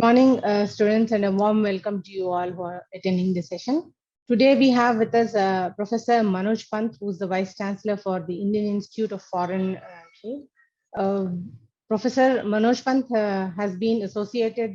Morning, students, and a warm welcome to you all who are attending this session. Today, we have with us Professor Manoj Pant, who is the Vice Chancellor for the Indian Institute of Foreign Trade. Uh, Professor Manoj Pant has been associated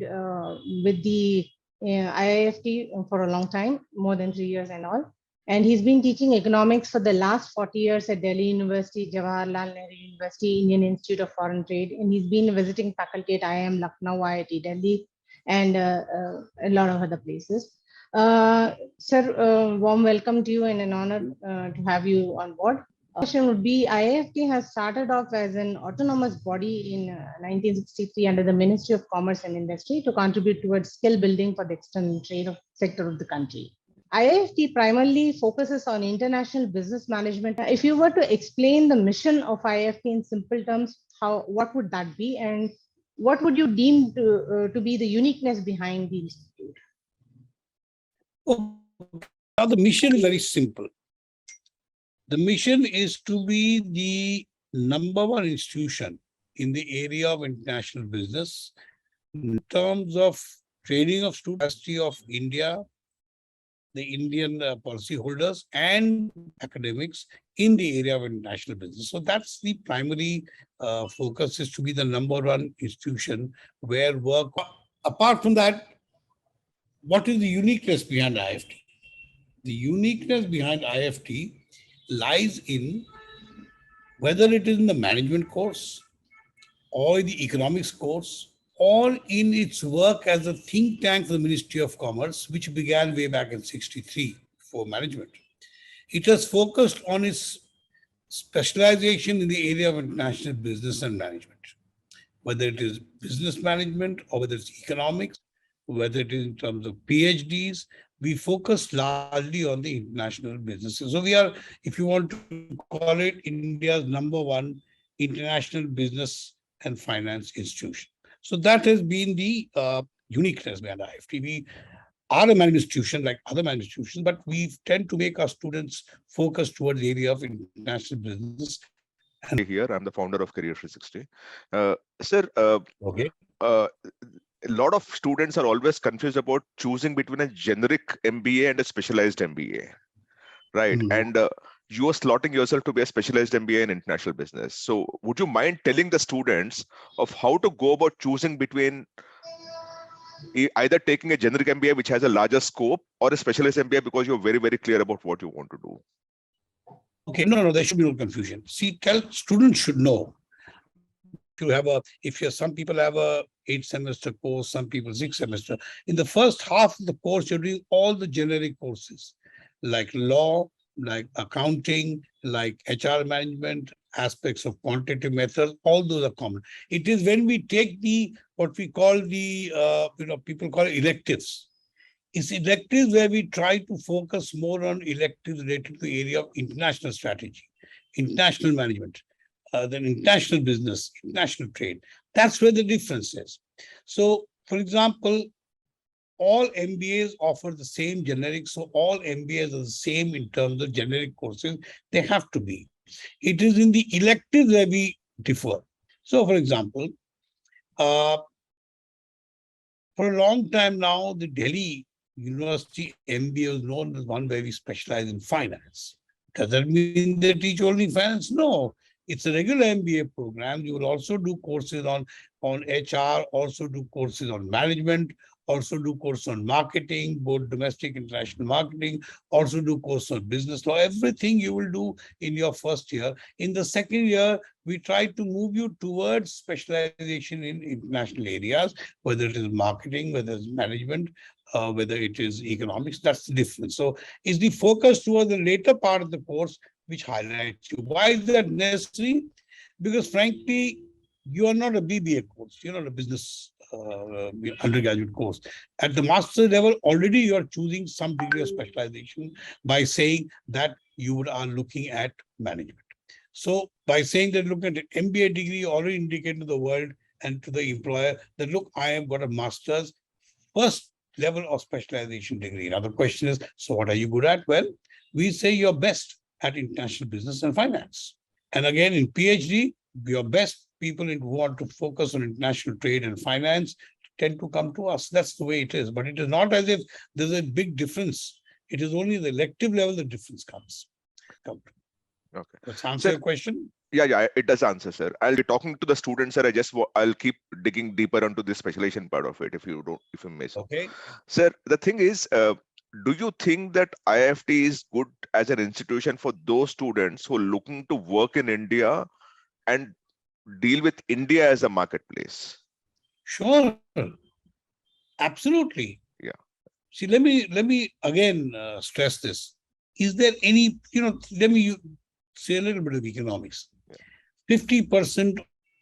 with the IIFT for a long time, more than 3 years and all. And he's been teaching economics for the last 40 years at Delhi University, Jawaharlal Nehru University, Indian Institute of Foreign Trade, and he's been visiting faculty at IIM Lucknow, IIT Delhi, and a lot of other places. Sir, warm welcome to you and an honor to have you on board. Question would be, IIFT has started off as an autonomous body in 1963 under the Ministry of Commerce and Industry to contribute towards skill building for the external trade sector of the country. IIFT primarily focuses on international business management. If you were to explain the mission of IIFT in simple terms, what would that be, and what would you deem to be the uniqueness behind the institute? Okay. Now the mission is very simple. The mission is to be the #1 institution in the area of international business in terms of training of students of India, the Indian policyholders and academics in the area of international business. So that's the primary focus, is to be the #1 institution where work. Apart from that, what is the uniqueness behind IIFT? The uniqueness behind IIFT lies in whether it is in the management course or the economics course, or in its work as a think tank for the Ministry of Commerce, which began way back in '63 for management. It has focused on its specialization in the area of international business and management, whether it is business management or whether it's economics, whether it is in terms of PhDs. We focus largely on the international businesses. So we are, if you want to call it, India's #1 international business and finance institution. So that has been the uniqueness behind IIFT. We are a management institution like other management institutions, but we tend to make our students focus towards the area of international business. And here, I'm the founder of Career 360. Sir, okay. A lot of students are always confused about choosing between a generic MBA and a specialized MBA, right? And you are slotting yourself to be a specialized MBA in international business. So would you mind telling the students of how to go about choosing between either taking a generic MBA, which has a larger scope, or a specialized MBA, because you're very, very clear about what you want to do? Okay, no, there should be no confusion. See, students should know. Some people have a 8-semester course, some people 6 semester. In the first half of the course, you're doing all the generic courses like law, like accounting, like HR management, aspects of quantitative methods, all those are common. It is when we take what we call people call it electives. It's electives where we try to focus more on electives related to the area of international strategy, international management, then international business, international trade. That's where the difference is. So, for example, all MBAs offer the same generic, so all MBAs are the same in terms of generic courses. They have to be. It is in the electives where we differ. So, for example, for a long time now, the Delhi University MBA is known as one where we specialize in finance. Does that mean they teach only finance? No. It's a regular MBA program. You will also do courses on HR, also do courses on management, also do courses on marketing, both domestic and international marketing, also do courses on business law. Everything you will do in your first year. In the second year, we try to move you towards specialization in international areas, whether it is marketing, whether it's management, whether it is economics. That's the difference. So it's the focus towards the later part of the course which highlights you. Why is that necessary? Because frankly, you are not a BBA course. You're not a business undergraduate course. At the master's level, already you are choosing some degree of specialization by saying that you are looking at management. So by saying that look at an MBA degree, you already indicate to the world and to the employer that, look, I have got a master's first level of specialization degree. Now the question is, so what are you good at? Well, we say you're best at international business and finance. And again, in PhD, your best people who want to focus on international trade and finance tend to come to us. That's the way it is. But it is not as if there's a big difference. It is only the elective level the difference comes. Okay. Does that answer your question? Yeah, it does answer, sir. I'll be talking to the students, sir. I'll keep digging deeper onto the specialization part of it, if you may, sir. Okay. Sir, the thing is, do you think that IIFT is good as an institution for those students who are looking to work in India and deal with India as a marketplace? Sure. Absolutely. Yeah. See, let me again stress this. Is there any, let me say a little bit of economics. 50%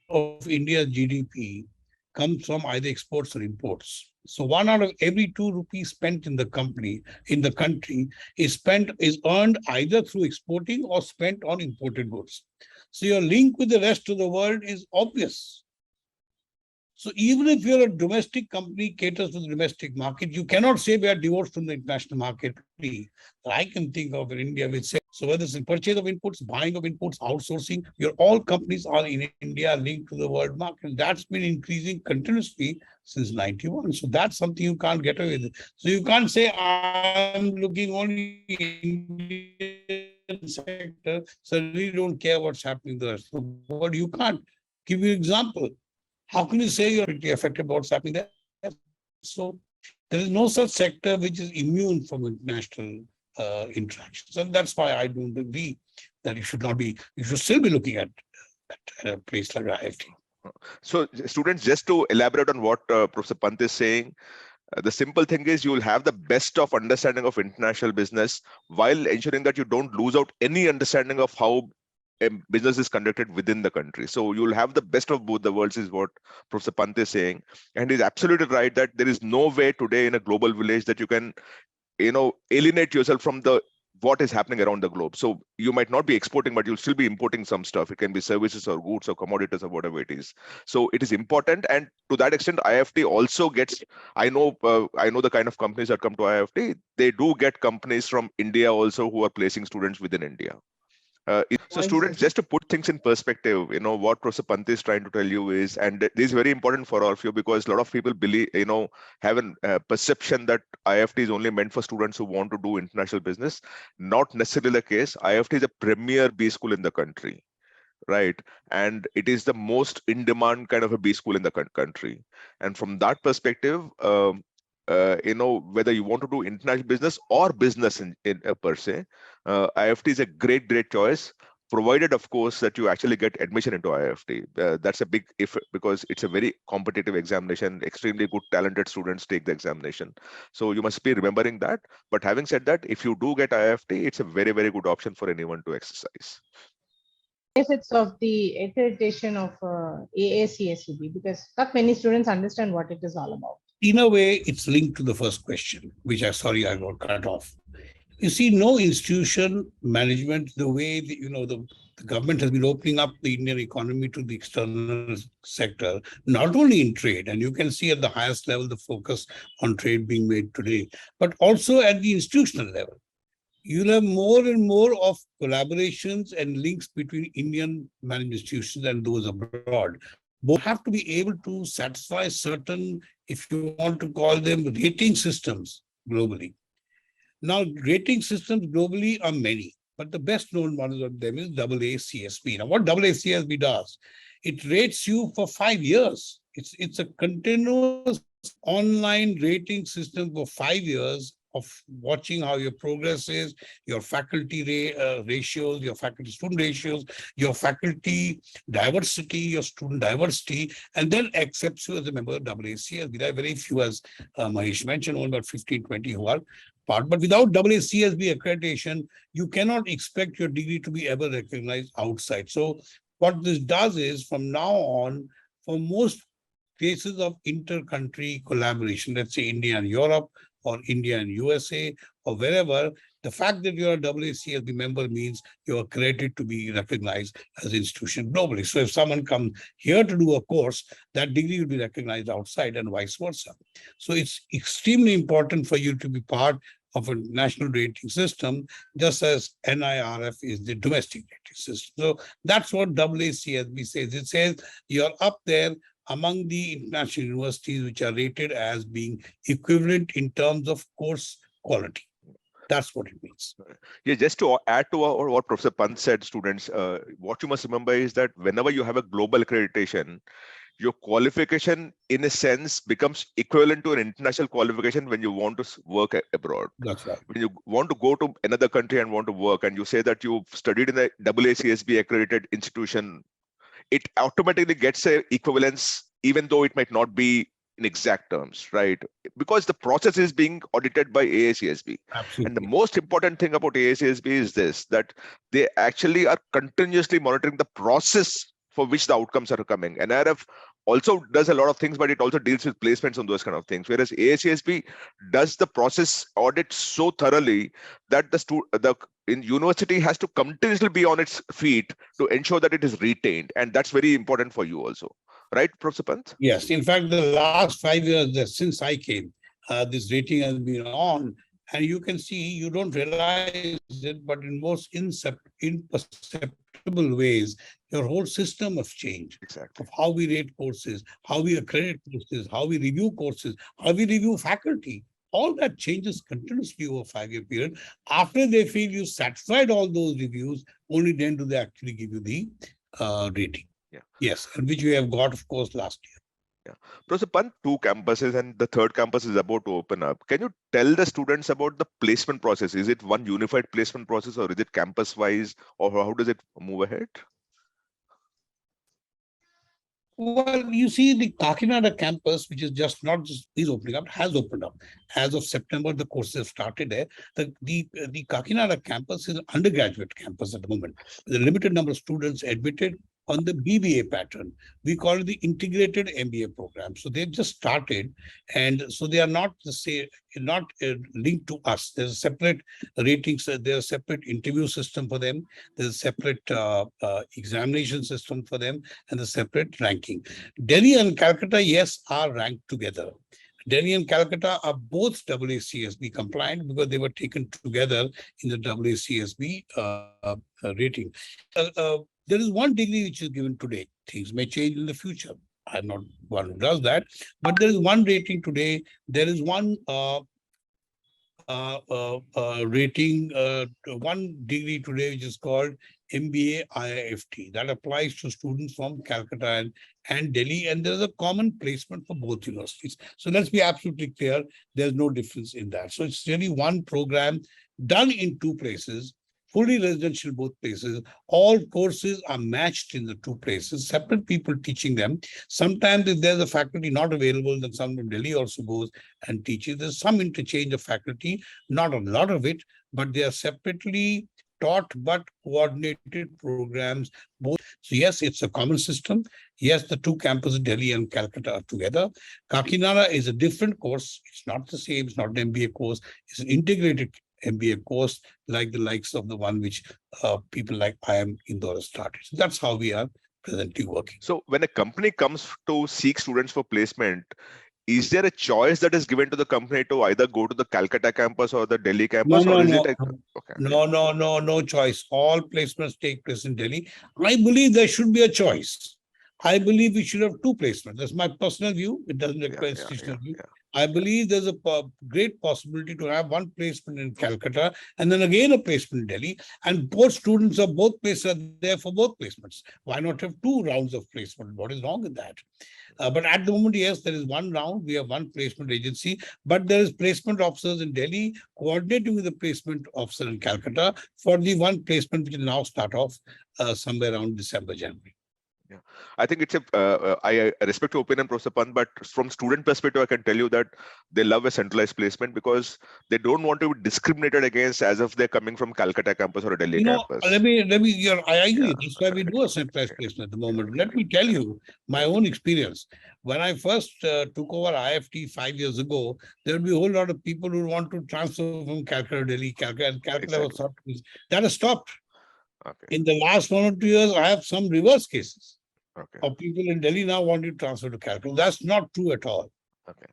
of India's GDP comes from either exports or imports. So 1 out of every 2 rupees spent in the country is earned either through exporting or spent on imported goods. So your link with the rest of the world is obvious. So even if you're a domestic company caters to the domestic market, you cannot say we are divorced from the international market. I can think of in India which says, so whether it's in purchase of inputs, buying of inputs, outsourcing, all companies are in India linked to the world market. That's been increasing continuously since 91. So that's something you can't get away with. So you can't say I'm looking only Indian sector, so really don't care what's happening there. So what you can't. Give you an example. How can you say you're affected by what's happening there? So there is no such sector which is immune from international interactions. And that's why I don't agree that you should still be looking at a place like IIFT. So students, just to elaborate on what Professor Pant is saying, the simple thing is you will have the best of understanding of international business while ensuring that you don't lose out any understanding of how business is conducted within the country. So you'll have the best of both the worlds is what Professor Pant is saying. And he's absolutely right that there is no way today in a global village that you can, alienate yourself from what is happening around the globe. So you might not be exporting, but you'll still be importing some stuff. It can be services or goods or commodities or whatever it is. So it is important. And to that extent, IIFT also gets, I know the kind of companies that come to IIFT, they do get companies from India also who are placing students within India. So students, just to put things in perspective, what Professor Pant is trying to tell you is, and this is very important for all of you because a lot of people believe, have a perception that IIFT is only meant for students who want to do international business. Not necessarily the case. IIFT is a premier B school in the country, right? And it is the most in-demand kind of a B school in the country. And from that perspective, whether you want to do international business or business in per se, IIFT is a great choice, provided of course that you actually get admission into IIFT. That's a big if, because it's a very competitive examination. Extremely good talented students take the examination, so you must be remembering that. But having said that, if you do get IIFT, it's a very good option for anyone to exercise. Benefits of the accreditation of AACSB, because not many students understand what it is all about. In a way, it's linked to the first question, which I got cut off. You see, no institution management, the way the government has been opening up the Indian economy to the external sector, not only in trade, and you can see at the highest level the focus on trade being made today, but also at the institutional level. You'll have more and more of collaborations and links between Indian managed institutions and those abroad. Both have to be able to satisfy certain, if you want to call them, rating systems globally. Now, rating systems globally are many, but the best known one of them is AACSB. Now, what AACSB does, it rates you for 5 years. It's a continuous online rating system for 5 years of watching how your progress is, your faculty ratios, your faculty-student ratios, your faculty diversity, your student diversity, and then accepts you as a member of AACSB. There are very few, as Mahesh mentioned, only about 15, 20 who are part. But without AACSB accreditation, you cannot expect your degree to be ever recognized outside. So what this does is, from now on, for most cases of inter-country collaboration, let's say India and Europe, or India and USA, or wherever, the fact that you're a AACSB member means you're accredited to be recognized as an institution globally. So if someone comes here to do a course, that degree will be recognized outside and vice versa. So it's extremely important for you to be part of a national rating system, just as NIRF is the domestic rating system. So that's what AACSB says. It says you're up there among the international universities which are rated as being equivalent in terms of course quality. That's what it means. Yeah, just to add to what Professor Pant said, students, what you must remember is that whenever you have a global accreditation, your qualification, in a sense, becomes equivalent to an international qualification when you want to work abroad. That's right. When you want to go to another country and want to work, and you say that you've studied in a AACSB accredited institution, it automatically gets a equivalence, even though it might not be in exact terms, right? Because the process is being audited by AACSB. Absolutely. And the most important thing about AACSB is this, that they actually are continuously monitoring the process for which the outcomes are coming. And NRF also does a lot of things, but it also deals with placements on those kind of things. Whereas AACSB does the process audit so thoroughly that the university has to continuously be on its feet to ensure that it is retained. And that's very important for you also. Right, Professor Pant? Yes. In fact, the last 5 years since I came, this rating has been on. And you can see, you don't realize it, but in most imperceptible ways, your whole system has changed. Exactly. Of how we rate courses, how we accredit courses, how we review courses, how we review faculty. All that changes continuously over a 5-year period. After they feel you satisfied all those reviews, only then do they actually give you the rating. Yeah. Yes, and which we have got, of course, last year. Yeah. Professor Pant, 2 campuses and the 3rd campus is about to open up. Can you tell the students about the placement process? Is it one unified placement process, or is it campus wise, or how does it move ahead? Well, you see, the Kakinada campus, which is is opening up, has opened up. As of September, the courses have started there. The Kakinada campus is an undergraduate campus at the moment. There's a limited number of students admitted on the BBA pattern. We call it the integrated MBA program. So they've just started, and so they are not linked to us. There's a separate ratings. There's a separate interview system for them. There's a separate examination system for them, and a separate ranking. Delhi and Calcutta, yes, are ranked together. Delhi and Calcutta are both AACSB compliant because they were taken together in the AACSB rating. There is one degree which is given today. Things may change in the future. I'm not one who does that, but there is one rating today. There is one rating, one degree today, which is called MBA IIFT. That applies to students from Calcutta and Delhi, and there's a common placement for both universities. So let's be absolutely clear, there's no difference in that. So it's really one program done in 2 places, fully residential both places. All courses are matched in the 2 places, separate people teaching them. Sometimes if there's a faculty not available, then someone from Delhi also goes and teaches. There's some interchange of faculty, not a lot of it, but they are separately taught but coordinated programs. Both. So yes, it's a common system. Yes, the 2 campuses, Delhi and Calcutta, are together. Kakinada is a different course. It's not the same. It's not an MBA course. It's an integrated MBA course, like the likes of the one which people like IIM Indore started. So that's how we are presently working. So when a company comes to seek students for placement, is there a choice that is given to the company to either go to the Calcutta campus or the Delhi campus? No choice. All placements take place in Delhi. I believe there should be a choice. I believe we should have 2 placements. That's my personal view. It doesn't require institutional view. I believe there's a great possibility to have 1 placement in Calcutta and then again a placement in Delhi, and both students of both places are there for both placements. Why not have 2 rounds of placement? What is wrong with that? But at the moment, yes, there is 1 round. We have 1 placement agency, but there is placement officers in Delhi coordinating with the placement officer in Calcutta for the 1 placement which will now start off somewhere around December, January. Yeah, I think it's I respect your opinion, Professor Pant, but from student perspective, I can tell you that they love a centralized placement because they don't want to be discriminated against as if they're coming from Calcutta campus or a Delhi campus. I agree. That's why we do a centralized placement at the moment. Let me tell you my own experience. When I first took over IIFT 5 years ago, there will be a whole lot of people who want to transfer from Calcutta to Delhi, and Calcutta was stopped. That has stopped. Okay. In the last 1 or 2 years, I have some reverse cases. Okay. Of people in Delhi now want to transfer to Calcutta. That's not true at all. Okay.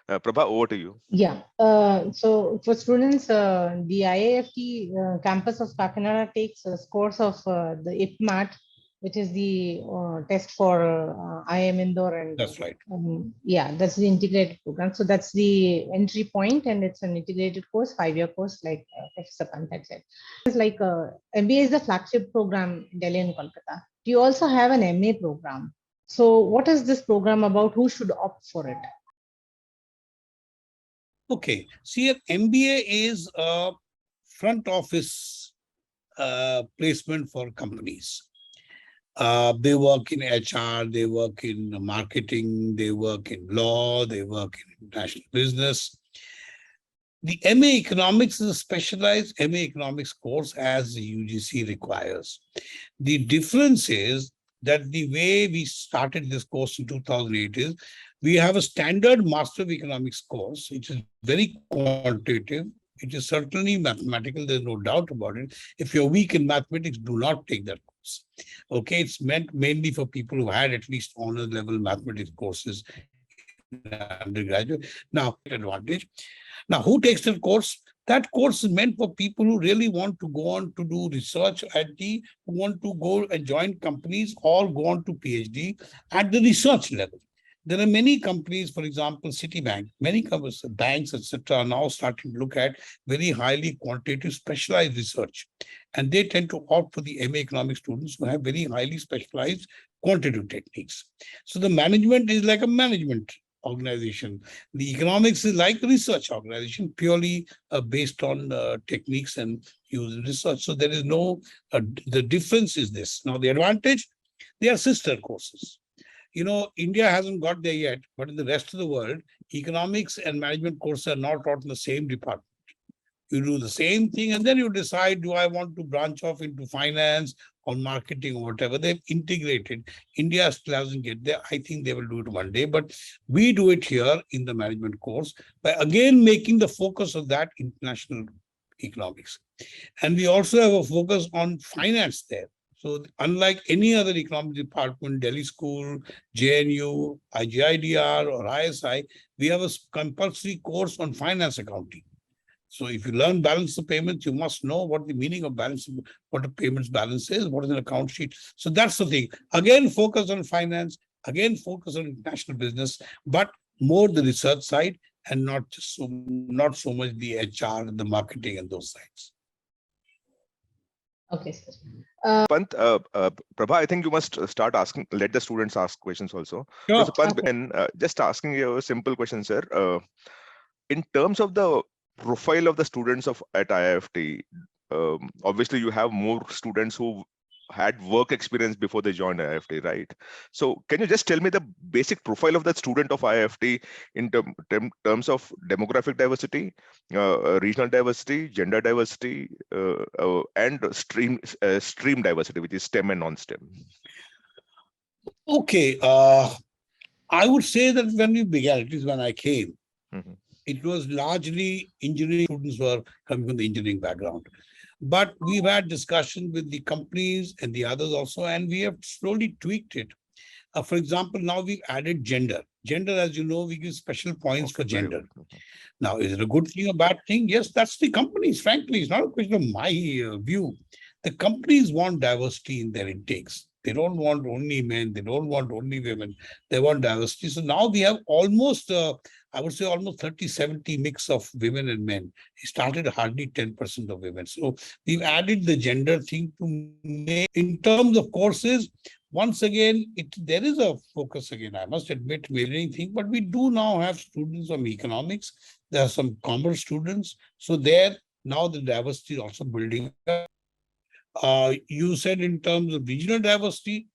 Prabha, over to you. Yeah. So for students, the IIFT campus of Kakinada takes a course of the IPMAT which is the test for IIM Indore, and That's right. yeah, that's the integrated program. So that's the entry point, and it's an integrated course, 5-year course, like Professor Pant had said. It's like MBA is the flagship program in Delhi and Kolkata. You also have an MA program. So what is this program about? Who should opt for it? Okay. See, an MBA is a front office placement for companies. They work in HR, they work in marketing, they work in law, they work in international business. The MA Economics is a specialized MA Economics course as the UGC requires. The difference is that the way we started this course in 2008 is we have a standard Master of Economics course, which is very quantitative. It is certainly mathematical, there's no doubt about it. If you're weak in mathematics, do not take that course. Okay, it's meant mainly for people who had at least honors level mathematics courses in undergraduate. Now, advantage. Now, who takes that course? That course is meant for people who really want to go on to do research at who want to go and join companies or go on to PhD at the research level. There are many companies, for example, Citibank, many companies, banks, etc., are now starting to look at very highly quantitative specialized research. And they tend to opt for the MA economics students who have very highly specialized quantitative techniques. So the management is like a management organization. The economics is like a research organization, purely based on techniques and use research. So there is no, the difference is this. Now the advantage, they are sister courses. You know, India hasn't got there yet, but in the rest of the world, economics and management courses are not taught in the same department. You do the same thing and then you decide, do I want to branch off into finance or marketing or whatever? They've integrated. India still hasn't get there. I think they will do it one day, but we do it here in the management course by again making the focus of that international economics. And we also have a focus on finance there. So unlike any other economic department, Delhi School, JNU, IGIDR or ISI, we have a compulsory course on finance accounting. So if you learn balance of payments, you must know what the meaning of balance, what a payments balance is, what is an account sheet. So that's the thing. Again, focus on finance, again, focus on international business, but more the research side and not so much the HR and the marketing and those sides. Okay, sir. Pant, Prabha, I think you must start asking, let the students ask questions also. Sure. So Pant, and just asking you a simple question, sir. In terms of the profile of the students at IIFT, obviously you have more students who had work experience before they joined IIFT, right? So can you just tell me the basic profile of that student of IIFT in terms of demographic diversity, regional diversity, gender diversity, and stream diversity, which is STEM and non-STEM? Okay, I would say that when we began, at least when I came, it was largely engineering students who are coming from the engineering background. But we've had discussion with the companies and the others also, and we have slowly tweaked it. For example, now we've added gender. Gender, as you know, we give special points for gender. Now, is it a good thing or bad thing? Yes, that's the companies, frankly. It's not a question of my view. The companies want diversity in their intakes. They don't want only men. They don't want only women. They want diversity. So now we have almost, I would say almost 30-70 mix of women and men. It started hardly 10% of women. So we've added the gender thing to make, in terms of courses, once again, there is a focus again, I must admit, mailing thing, but we do now have students from economics. There are some commerce students. So there, now the diversity is also building up. You said in terms of regional diversity,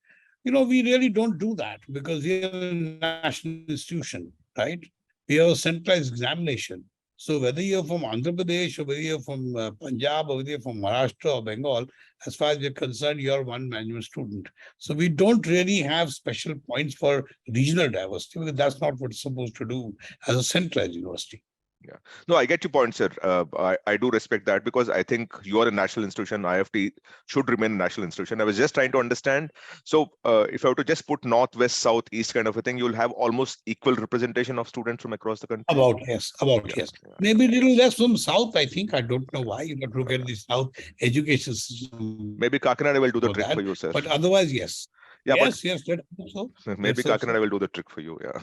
we really don't do that because we are a national institution, right? We have a centralized examination. So whether you're from Andhra Pradesh or whether you're from Punjab or whether you're from Maharashtra or Bengal, as far as we're concerned, you're one management student. So we don't really have special points for regional diversity because that's not what it's supposed to do as a centralized university. Yeah. No, I get your point, sir. I do respect that because I think you are a national institution. IIFT should remain a national institution. I was just trying to understand. So if I were to just put north, west, south, east kind of a thing, you'll have almost equal representation of students from across the country. About yes. Yeah, Maybe a little less from south, I think. I don't know why. You got to look at the south education system. Maybe Kakinada will do the for trick that. for you, sir. But otherwise, yes. Yeah, but Yes, let's hope so. maybe Let's hope Kakinada so. will do the trick for you. Yeah.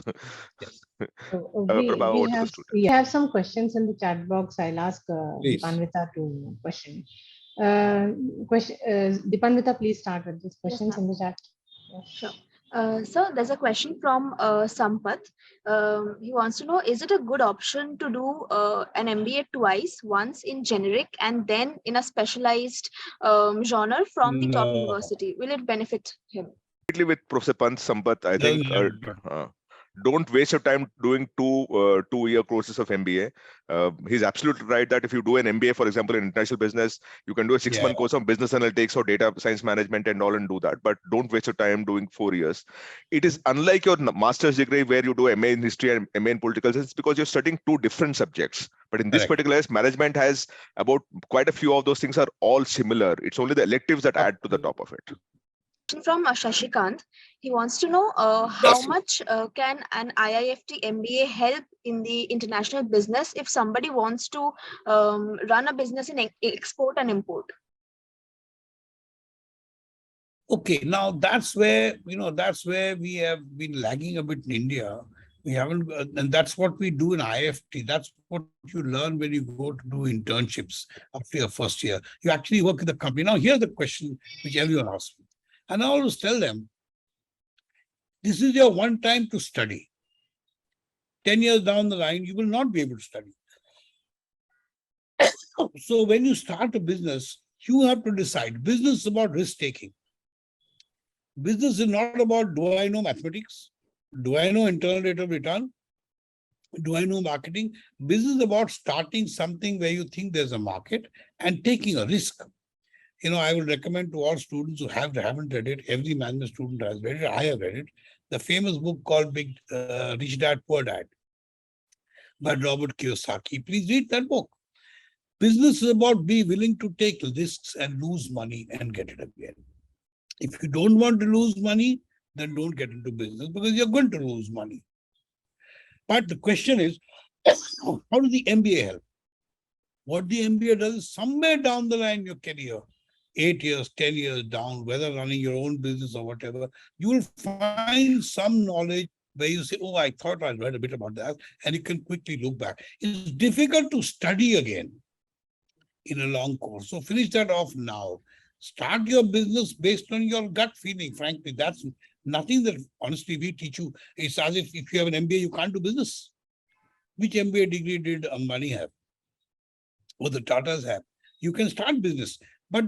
Yes. Prabha, over to the student. We have some questions in the chat box. I'll ask Please. Dipanvita to question. Dipanvita, please start with these questions in the chat. Sure. So there's a question from Sampath. He wants to know, is it a good option to do an MBA twice, once in generic and then in a specialized genre from the top No. university? Will it benefit him? With Professor Pant, Sampath, I think No. don't waste your time doing two-year courses of MBA. He's absolutely right that if you do an MBA, for example, in international business, you can do a 6-month course of business analytics or data science management and all and do that. But don't waste your time doing 4 years. It is unlike your master's degree where you do MA in history and MA in political science because you're studying two different subjects. But in this particular case, management has about quite a few of those things are all similar. It's only the electives that add to the top of it. From Shashikant, he wants to know how much can an IIFT MBA help in the international business if somebody wants to run a business in export and import? Okay, now that's where we have been lagging a bit in India. We haven't, and that's what we do in IIFT. That's what you learn when you go to do internships after your first year. You actually work with the company. Now, here's the question which everyone asks me. And I always tell them, this is your one time to study. 10 years down the line, you will not be able to study. So when you start a business, you have to decide. Business is about risk-taking. Business is not about, do I know mathematics? Do I know internal rate of return? Do I know marketing? Business is about starting something where you think there's a market and taking a risk. I would recommend to all students who haven't read it, every management student has read it, I have read it, the famous book called Rich Dad, Poor Dad by Robert Kiyosaki. Please read that book. Business is about being willing to take risks and lose money and get it again. If you don't want to lose money, then don't get into business because you're going to lose money. But the question is, how does the MBA help? What the MBA does is somewhere down the line in your career, 8 years, 10 years down, whether running your own business or whatever, you will find some knowledge where you say, oh, I thought I read a bit about that, and you can quickly look back. It's difficult to study again in a long course. So finish that off now. Start your business based on your gut feeling. Frankly, that's nothing that honestly we teach you. It's as if you have an MBA, you can't do business. Which MBA degree did Ambani have? Or the Tatas have? You can start business. But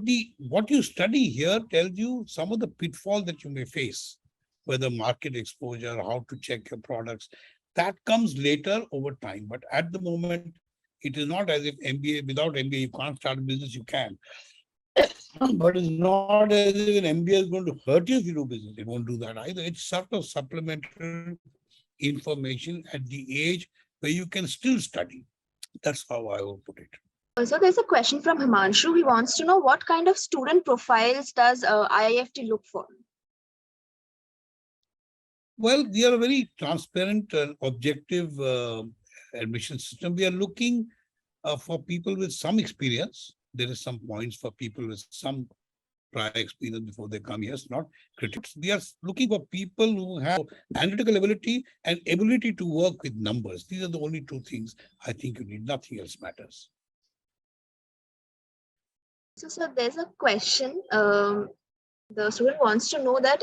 what you study here tells you some of the pitfalls that you may face, whether market exposure, how to check your products. That comes later over time. But at the moment, it is not as if MBA, without MBA, you can't start a business, you can. But it's not as if an MBA is going to hurt you if you do business. It won't do that either. It's sort of supplementary information at the age where you can still study. That's how I will put it. So there's a question from Himanshu. He wants to know what kind of student profiles does IIFT look for? Well, we are a very transparent and objective admission system. We are looking for people with some experience. There is some points for people with some prior experience before they come here. It's not critics. We are looking for people who have analytical ability and ability to work with numbers. These are the only two things I think you need. Nothing else matters. So there's a question. The student wants to know that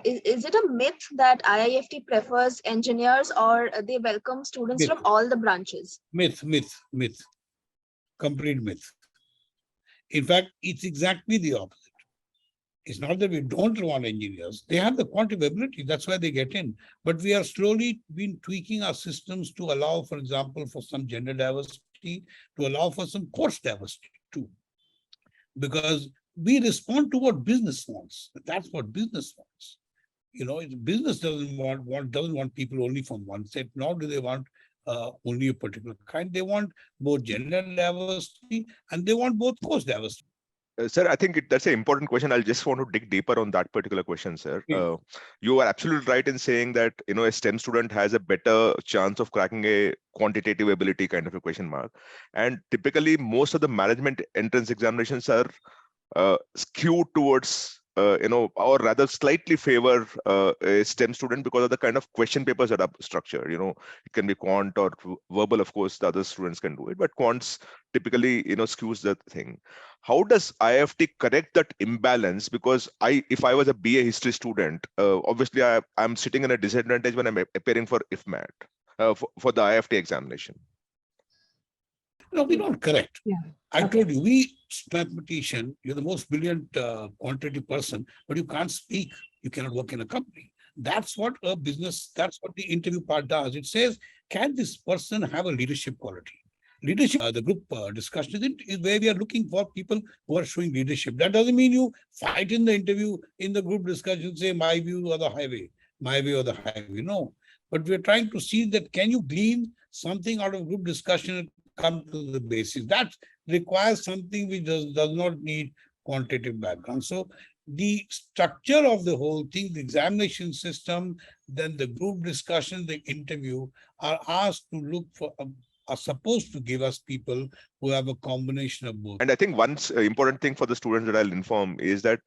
is it a myth that IIFT prefers engineers or they welcome students from all the branches? Myth. Complete myth. In fact, it's exactly the opposite. It's not that we don't want engineers. They have the quantitative ability. That's why they get in. But we are slowly been tweaking our systems to allow, for example, for some gender diversity, to allow for some course diversity too. Because we respond to what business wants. That's what business wants. Business doesn't want people only from one set, nor do they want only a particular kind. They want both gender diversity and they want both course diversity. Sir, I think that's an important question. I'll just want to dig deeper on that particular question, sir. Yeah. You are absolutely right in saying that a STEM student has a better chance of cracking a quantitative ability kind of a question mark. And typically, most of the management entrance examinations are skewed towards or rather slightly favor a STEM student because of the kind of question papers that are structured. It can be quant or verbal. Of course, the other students can do it, but quants typically skews the thing. How does IIFT correct that imbalance? Because if I was a BA history student, obviously I'm sitting in a disadvantage when I'm appearing for IFMAT for the IIFT examination. No, we don't correct. Yeah. I Okay. told you, we mathematician, you're the most brilliant quantitative person, but you can't speak. You cannot work in a company. That's what a business, that's what the interview part does. It says, can this person have a leadership quality? Leadership, the group discussion is where we are looking for people who are showing leadership. That doesn't mean you fight in the interview, in the group discussion, say my view or the highway, my way or the highway. No. But we're trying to see that can you glean something out of group discussion and come to the basics. That requires something which does not need quantitative background. So the structure of the whole thing, the examination system, then the group discussion, the interview are asked to look for, are supposed to give us people who have a combination of both. And I think one important thing for the students that I'll inform is that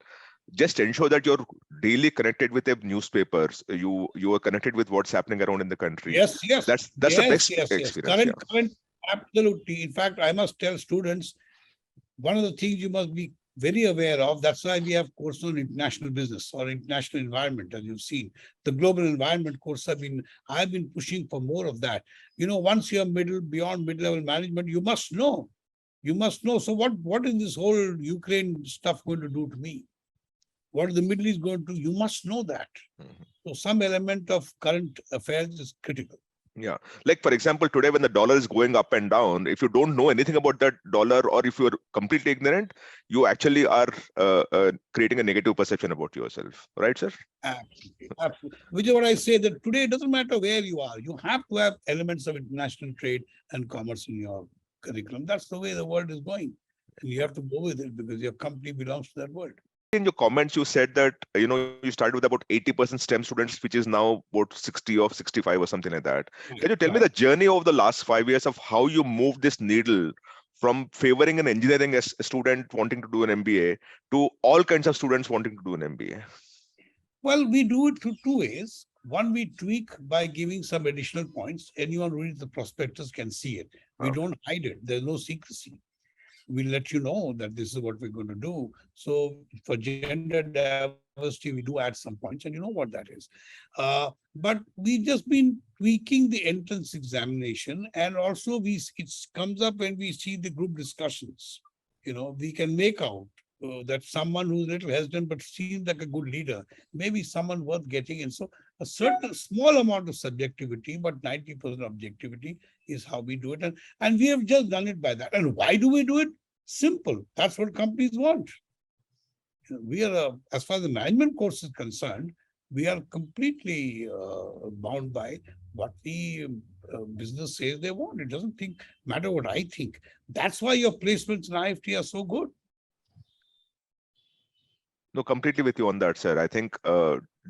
just ensure that you're daily connected with the newspapers. You are connected with what's happening around in the country. Yes, yes. That's yes, the best yes, experience. Current, absolutely. In fact, I must tell students, one of the things you must be very aware of, that's why we have courses on international business or international environment, as you've seen. The global environment course I've been pushing for more of that. Once you're beyond mid-level management, you must know. You must know. So what is this whole Ukraine stuff going to do to me? What is the Middle East going to do? You must know that. Mm-hmm. So some element of current affairs is critical. Yeah. Like, for example, today when the dollar is going up and down, if you don't know anything about that dollar or if you're completely ignorant, you actually are creating a negative perception about yourself. Right, sir? Absolutely. Absolutely. Which is what I say, that today it doesn't matter where you are. You have to have elements of international trade and commerce in your curriculum. That's the way the world is going. And you have to go with it because your company belongs to that world. In your comments, you said that, you started with about 80% STEM students, which is now about 60 or 65 or something like that. Can you tell me the journey of the last 5 years of how you moved this needle from favoring an engineering as a student wanting to do an MBA to all kinds of students wanting to do an MBA? Well, we do it through two ways. One, we tweak by giving some additional points. Anyone who reads the prospectus can see it. We don't hide it. There's no secrecy. We'll let you know that this is what we're going to do. So for gender diversity, we do add some points, and you know what that is. But we've just been tweaking the entrance examination, and also it comes up when we see the group discussions. We can make out that someone who's a little hesitant but seems like a good leader, maybe someone worth getting in. So a certain small amount of subjectivity, but 90% objectivity is how we do it. And we have just done it by that. And why do we do it? Simple. That's what companies want. We are, as far as the management course is concerned, we are completely bound by what the business says they want. It doesn't matter what I think. That's why your placements in IIFT are so good. No, completely with you on that, sir. I think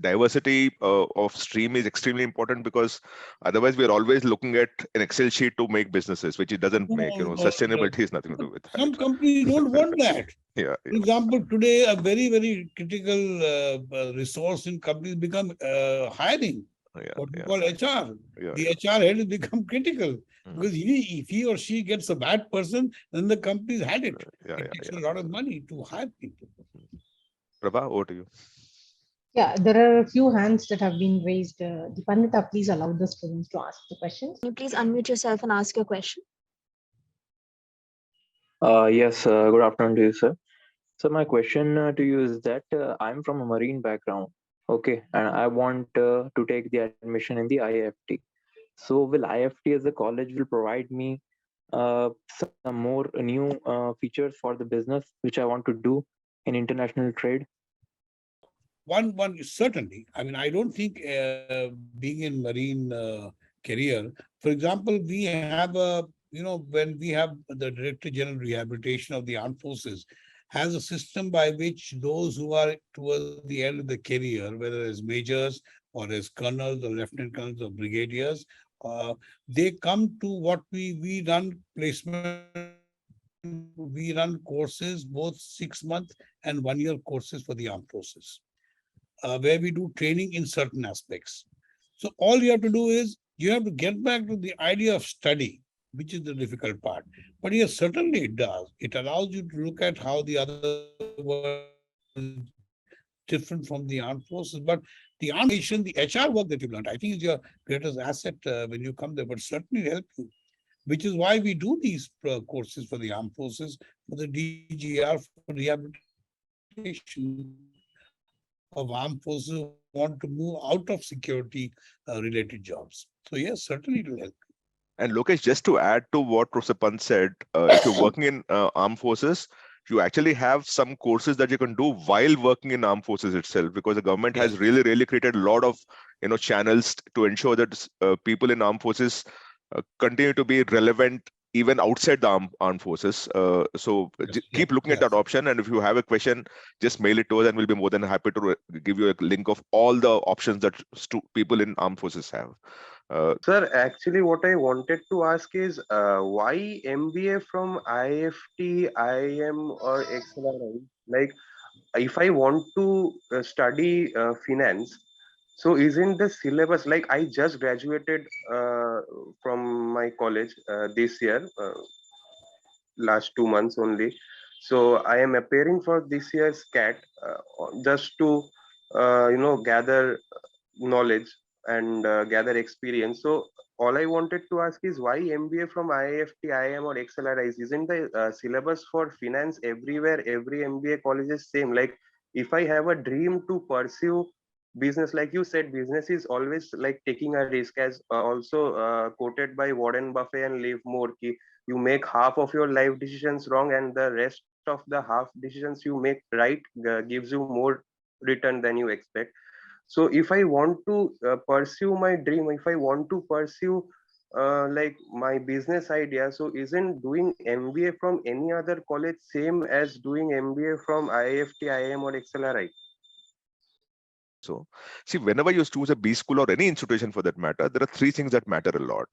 diversity of stream is extremely important because otherwise we're always looking at an Excel sheet to make businesses, which it doesn't make. Sustainability has nothing to do with that. Some companies don't want that. Yeah. For example, today a very, very critical resource in companies become hiring. What we call HR. The HR head has become critical because if he or she gets a bad person, then the company's had it. It takes a lot of money to hire people. Prabha, over to you. Yeah, there are a few hands that have been raised. Dipandita, please allow the students to ask the questions. Can you please unmute yourself and ask your question? Yes, good afternoon to you, sir. So my question to you is that I'm from a marine background, okay, and I want to take the admission in the IIFT. So will IIFT as a college will provide me some more new features for the business which I want to do in international trade? One certainly. I mean, I don't think being in marine career. For example, we have a, when we have the Director General Rehabilitation of the Armed Forces, has a system by which those who are towards the end of the career, whether as majors or as colonels or lieutenant colonels or brigadiers, they come to what we run placement, we run courses, both 6 month and 1 year courses for the armed forces, where we do training in certain aspects. So all you have to do is you have to get back to the idea of study, which is the difficult part. But yes, certainly it does. It allows you to look at how the other world is different from the armed forces. But the armed formation, the HR work that you've learned, I think is your greatest asset when you come there, but certainly help you. Which is why we do these courses for the armed forces, for the DGR, for rehabilitation of armed forces who want to move out of security related jobs. So yes, certainly it will help. And Lokesh, just to add to what Professor Pant said, if you're working in armed forces, you actually have some courses that you can do while working in armed forces itself, because the government Yes. has really created a lot of channels to ensure that people in armed forces continue to be relevant even outside the armed forces. So keep looking at that option, and if you have a question, just mail it to us, and we'll be more than happy to give you a link of all the options that people in armed forces have. Sir, actually, what I wanted to ask is why MBA from IIFT, IIM, or XLRI? Like, if I want to study finance, so isn't the syllabus like I just graduated from my college this year, last 2 months only. So I am appearing for this year's CAT just to gather knowledge and gather experience. So all I wanted to ask is why MBA from IIFT, IIM, or XLRI? Isn't the syllabus for finance everywhere, every MBA college is same? Like if I have a dream to pursue business, like you said, business is always like taking a risk, as also quoted by Warren Buffett and Liv Moore. You make half of your life decisions wrong, and the rest of the half decisions you make right gives you more return than you expect. So if I want to pursue my dream, if I want to pursue like my business idea, so isn't doing MBA from any other college same as doing MBA from IIFT, IIM, or XLRI? So, see, whenever you choose a B school or any institution for that matter, there are three things that matter a lot: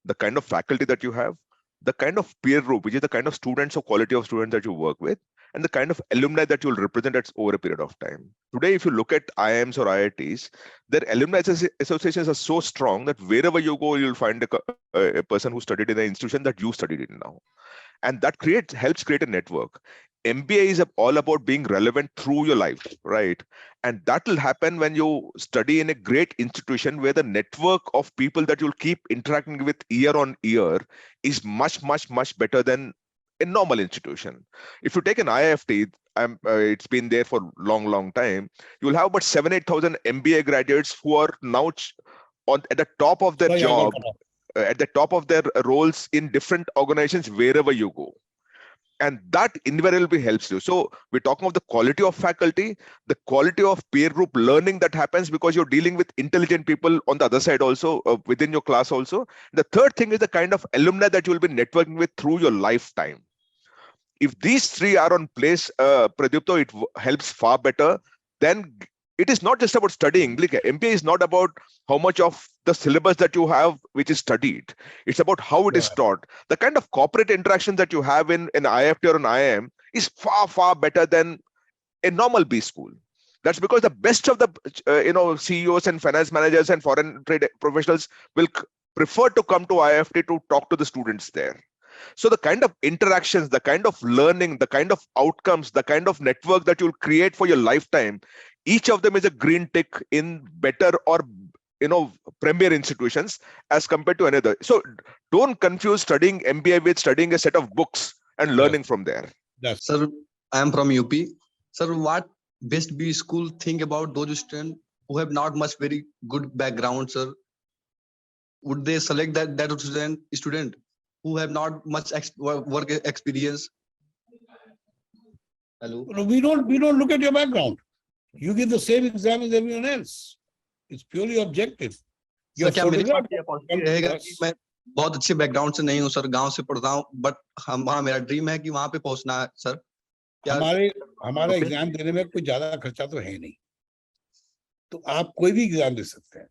the kind of faculty that you have, the kind of peer group, which is the kind of students or quality of students that you work with, and the kind of alumni that you'll represent at over a period of time. Today, if you look at IIMs or IITs, their alumni associations are so strong that wherever you go, you'll find a person who studied in the institution that you studied in now. And that helps create a network. MBA is all about being relevant through your life, right? And that will happen when you study in a great institution where the network of people that you'll keep interacting with year on year is much better than a normal institution. If you take an IIFT, it's been there for long time, you'll have about 7,000-8,000 MBA graduates who are now at the top of their job, at the top of their roles in different organizations wherever you go. And that invariably helps you. So we're talking of the quality of faculty, the quality of peer group learning that happens because you're dealing with intelligent people on the other side also, within your class also. The third thing is the kind of alumni that you'll be networking with through your lifetime. If these three are on place, Pradyupto, it helps far better. Then it is not just about studying. Like, MBA is not about how much of the syllabus that you have which is studied. It's about how it is taught. The kind of corporate interaction that you have in an IIFT or an IIM is far better than a normal B school. That's because the best of the CEOs and finance managers and foreign trade professionals will prefer to come to IIFT to talk to the students there. So the kind of interactions, the kind of learning, the kind of outcomes, the kind of network that you'll create for your lifetime, each of them is a green tick in better or premier institutions as compared to another. So don't confuse studying MBA with studying a set of books and learning from there. Sir, I am from UP. Sir, what best B school think about those students who have not much very good background, sir? Would they select that student who have not much work experience? Hello. We don't look at your background. You give the same exam as everyone else. It's purely objective. Your क्या मेरे photograph पास ये comes opportunity रहेगा to कि us. मैं बहुत अच्छे background से नहीं हूँ सर, गांव से पढ़ता हूँ, बट वहाँ मेरा ड्रीम है कि वहाँ पे पहुंचना है सर। क्या हमारा एग्जाम देने में कोई ज्यादा खर्चा तो है नहीं, तो आप कोई भी एग्जाम दे सकते हैं,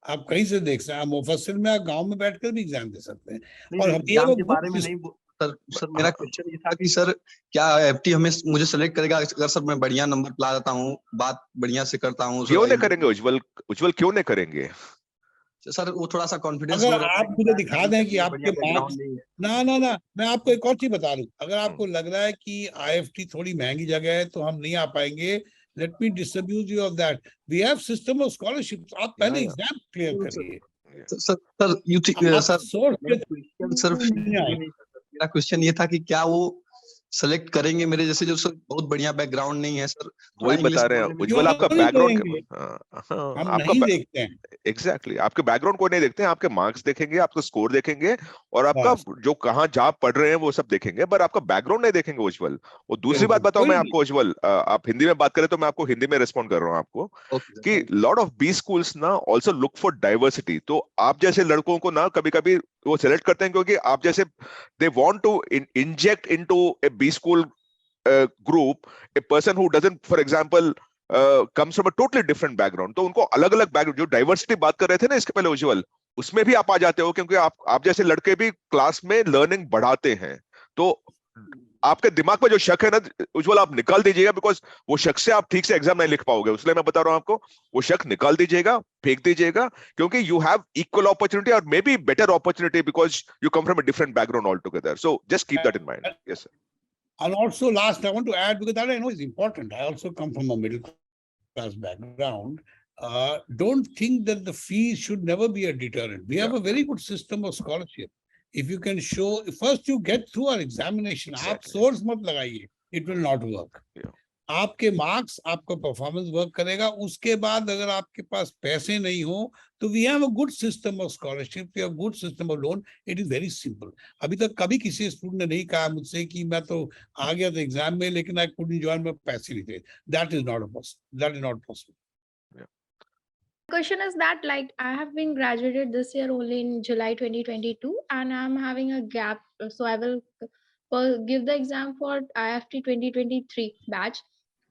आप कहीं से देख सकते हैं, आप मुफस्सिल में, गांव में बैठकर भी एग्जाम दे सकते हैं। और हम एग्जाम के बारे में नहीं सर मेरा क्वेश्चन ये था कि सर क्या एफटी हमें मुझे सेलेक्ट करेगा अगर सर मैं बढ़िया नंबर ला जाता हूँ, बात बढ़िया से करता हूँ? क्यों नहीं करेंगे उज्जवल? उज्जवल क्यों नहीं करेंगे सर? वो थोड़ा सा कॉन्फिडेंस अगर लो रहता है आप मुझे दिखा दें कि आपके मार्क्स, नहीं है। ना, मैं आपको एक और चीज बता दूं, अगर आपको लग रहा है कि आईएफटी थोड़ी महंगी जगह है तो हम नहीं आ पाएंगे, let me disabuse you of that, we have system of scholarship. आप पहले एग्जाम क्लियर करिए। सर यू थिंक आप सर सोर्स पे क्वेश्चन सर नहीं आए। मेरा क्वेश्चन ये था कि क्या वो सेलेक्ट करेंगे मेरे जैसे जो सर बहुत बढ़िया बैकग्राउंड नहीं है सर, वही बता रहे हैं उज्जवल, आपका क्यों नहीं बैकग्राउंड करेंगे? हम आपका नहीं देखते हैं। एग्जैक्टली आपके बैकग्राउंड को नहीं देखते हैं, आपके मार्क्स देखेंगे, आपका स्कोर देखेंगे, और आपका बस जो कहाँ जहाँ पढ़ रहे हैं वो सब देखेंगे, पर आपका बैकग्राउंड नहीं देखेंगे उज्जवल। और दूसरी बात बिल्कुल बताओ मैं कोई आपको उज्जवल, आप हिंदी में बात करें तो मैं आपको हिंदी में रिस्पॉन्ड कर रहा हूँ आपको कि लॉट ऑफ बी स्कूल्स ना ऑल्सो लुक फॉर डाइवर्सिटी। तो आप जैसे लड़कों को ना कभी कभी वो सेलेक्ट करते हैं क्योंकि आप जैसे they want to inject into a B school group a person who doesn't, for example, comes from a totally different background, तो उनको अलग अलग बैकग्राउंड, जो डाइवर्सिटी बात कर रहे थे ना इसके पहले उज्जवल, उसमें भी आप आ जाते हो क्योंकि आप जैसे लड़के भी क्लास में लर्निंग बढ़ाते हैं। तो आपके दिमाग में जो शक है ना उज्जवल, आप निकाल दीजिएगा, बिकॉज वो शक से आप ठीक से एग्जाम नहीं लिख पाओगे, इसलिए मैं बता रहा हूं आपको, वो शक निकाल दीजिएगा, फेंक दीजिएगा, क्योंकि यू हैव इक्वल अपॉर्चुनिटी और may be better opportunity because you come from a different background all together. So just keep that in mind. Yes sir. And also, last, I want to add, because that I know is important. I also come from a middle class background. Don't think that the fees should never be a deterrent. We have a very good system of scholarship. If you can show, first you get through our examination. आप source मत लगाइए, it will not work. आपके marks, आपका performance work करेगा। उसके बाद अगर आपके पास पैसे नहीं हो तो we have a good system of scholarship, we have good system of loan. It is very simple. अभी तक कभी किसी स्टूडेंट ने नहीं कहा मुझसे कि मैं तो आ गया था एग्जाम में लेकिन आई कुडंट जॉइन, में पैसे नहीं थे। That is not possible, that is not possible. Question is that, like, I have been graduated this year only in July 2022 and I'm having a gap, so I will give the exam for IIFT 2023 batch.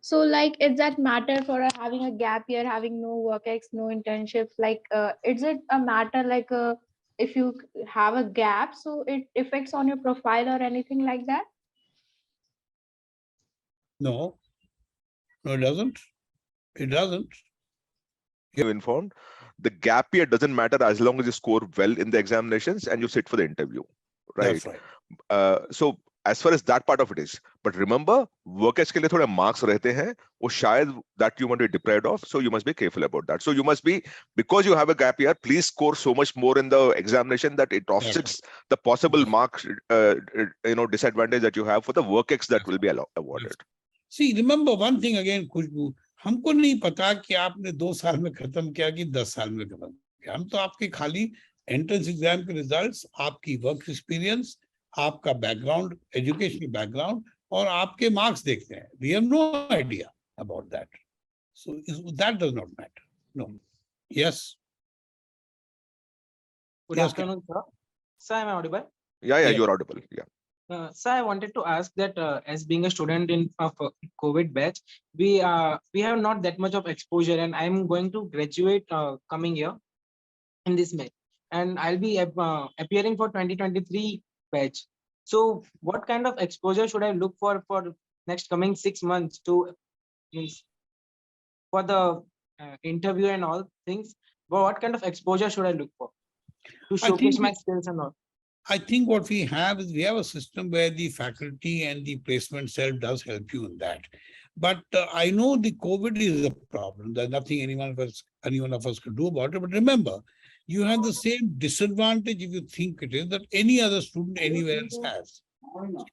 So like, is that matter for having a gap year, having no work ex, no internships? Like, is it a matter like if you have a gap, so it affects on your profile or anything like that? No, it doesn't. It doesn't. You're informed. The gap year doesn't matter as long as you score well in the examinations and you sit for the interview, right? That's right. So as far as that part of it is, but remember, workers के लिए थोड़े marks रहते हैं, वो शायद that you want to be deprived of, so you must be careful about that. So you must be, because you have a gap year, please score so much more in the examination that it offsets the possible marks, disadvantage that you have for the work ex that will be awarded. See, remember one thing again, खुशबू, हमको नहीं पता कि आपने 2 साल में खत्म किया कि 10 साल में खत्म किया। हम तो आपके खाली एंट्रेंस एग्जाम के रिजल्ट्स, आपकी वर्क एक्सपीरियंस, आपका बैकग्राउंड, एजुकेशनल बैकग्राउंड और आपके मार्क्स देखते हैं। We have no idea about that, so that does not matter. No. Yes, Good afternoon, sir. Sir, am I audible? Yeah, you're audible. Yeah. Sir, I wanted to ask that as being a student in COVID batch, we have not that much of exposure, and I'm going to graduate coming year in this May, and I'll be appearing for 2023 batch. So, what kind of exposure should I look for next coming 6 months to means for the interview and all things? But what kind of exposure should I look for to showcase my skills and all? I think what we have is we have a system where the faculty and the placement cell does help you in that. But I know the COVID is a problem. There's nothing anyone of us could do about it. But remember, you have the same disadvantage, if you think it is, that any other student anywhere else has.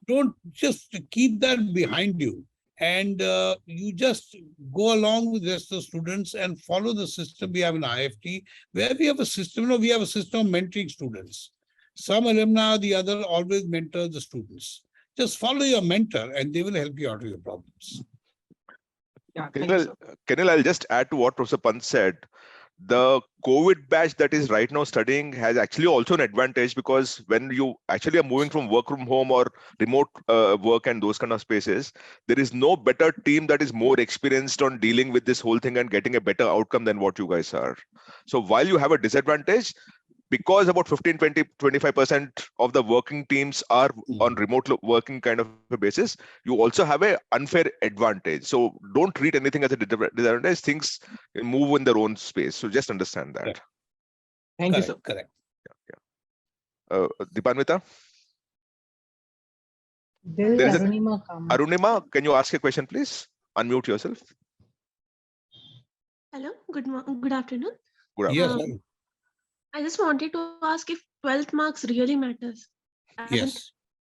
Don't just keep that behind you. And you just go along with the rest of the students and follow the system we have in IIFT, where we have a system, we have a system of mentoring students. Some alumni or the other always mentor the students. Just follow your mentor and they will help you out of your problems. Yeah, Kenil, I'll just add to what Professor Pant said, the COVID batch that is right now studying has actually also an advantage, because when you actually are moving from work from home or remote work and those kind of spaces, there is no better team that is more experienced on dealing with this whole thing and getting a better outcome than what you guys are. So while you have a disadvantage, because about 15, 20, 25% of the working teams are on remote working kind of a basis, you also have an unfair advantage. So don't treat anything as a disadvantage. Things move in their own space. So just understand that. Correct. Thank you, sir. Correct. Dipanvita? There There is is Arunima comment. Arunima, can you ask a question, please? Unmute yourself. Hello, good afternoon. Good Yes, afternoon. I just wanted to ask if 12th marks really matters. As in, yes.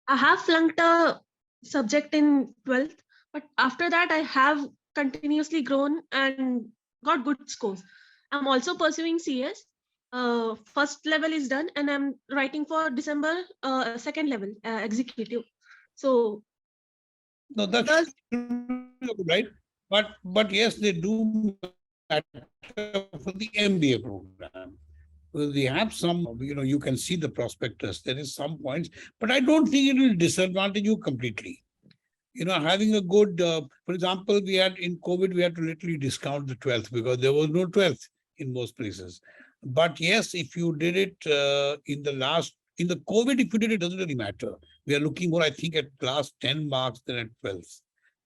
I have flunked a subject in 12th, but after that I have continuously grown and got good scores. I'm also pursuing CS. First level is done and I'm writing for December second level executive. So No, that's does right. But yes, they do matter for the MBA program. We have some, you can see the prospectus. There is some points, but I don't think it will disadvantage you completely. Having a good, for example, we had in COVID, we had to literally discount the 12th because there was no 12th in most places. But yes, if you did it in the COVID, if you did it, doesn't really matter. We are looking more, I think, at class 10 marks than at 12th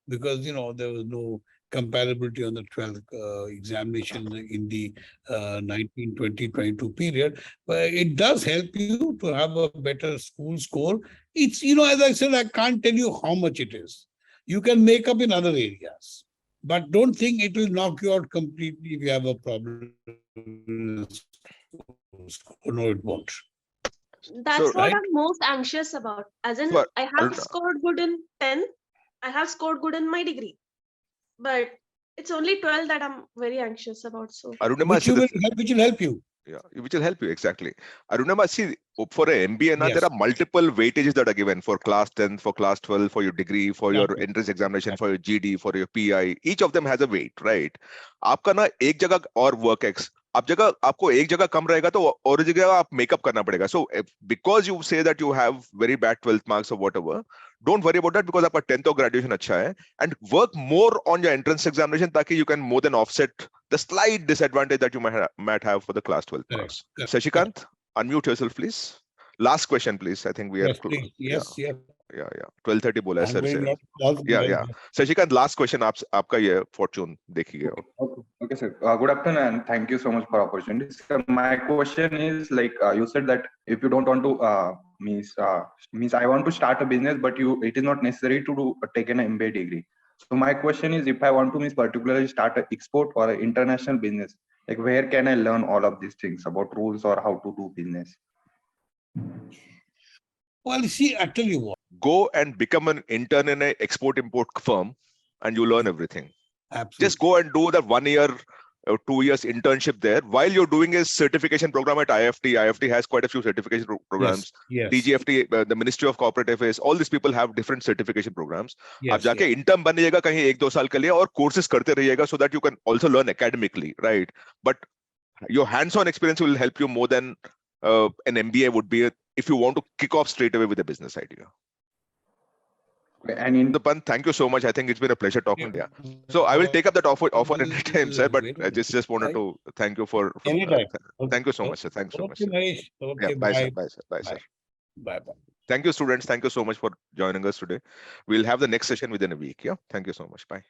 because, there was no comparability on the 12th examination in the 19, 20, 22 period. But it does help you to have a better school score. It's, as I said, I can't tell you how much it is. You can make up in other areas, but don't think it will knock you out completely if you have a problem. No, it won't. that's So, what right? I'm most anxious about. As in, So, I have scored good in 10. I have scored good in my degree, but it's only 12 that I'm very anxious about. So Arunima, Which will help you. Yeah, which will help you, exactly. Arunima, see, for a MBA, Yes. there are multiple weightages that are given for class 10, for class 12, for your degree, for your Exactly. entrance examination, for your GD, for your PI. Each of them has a weight, right? आपका ना एक जगह और work X, आपको एक जगह कम रहेगा तो और जगह आप makeup करना पड़ेगा. So because you say that you have very bad 12th marks or whatever, don't worry about that because आपका 10th or graduation अच्छा है, and work more on your entrance examination ताकि you can more than offset the slight disadvantage that you might have for the class 12 marks. Correct. Shashikant, unmute yourself, please. Last question, please. I think we are Yes, please. Yes. 12:30 बोला है I'm sir doing से. lots Yeah. Shashikant, last question. आपका ये fortune देखिए. Okay, sir. Good afternoon, and thank you so much for opportunity. So my question is like you said that if you don't want to means I want to start a business, but it is not necessary to take an MBA degree. So my question is, if I want to particularly start an export or an international business, like where can I learn all of these things about rules or how to do business? Well, see, I tell you what. Go and become an intern in an export-import firm, and you learn everything. Absolutely. Just go and do the 1 year or 2 years internship there while you're doing a certification program at IIFT. IIFT has quite a few certification programs. Yes. DGFT, the Ministry of Corporate Affairs, all these people have different certification programs. Yes, आप जाके intern बनिएगा कहीं 1-2 साल के लिए और courses करते रहिएगा so that you can also learn academically, right? But your hands-on experience will help you more than an MBA would be if you want to kick off straight away with a business idea. And in the Pant, thank you so much. I think it's been a pleasure talking to you. So I will take up that offer any time, sir. But I just wanted to thank you for anytime. Thank you so much, sir. Thanks so much. Sir. Okay, bye, sir. Bye, sir. Bye, sir. Bye. Thank you, students. Thank you so much for joining us today. We'll have the next session within a week. Yeah. Thank you so much. Bye.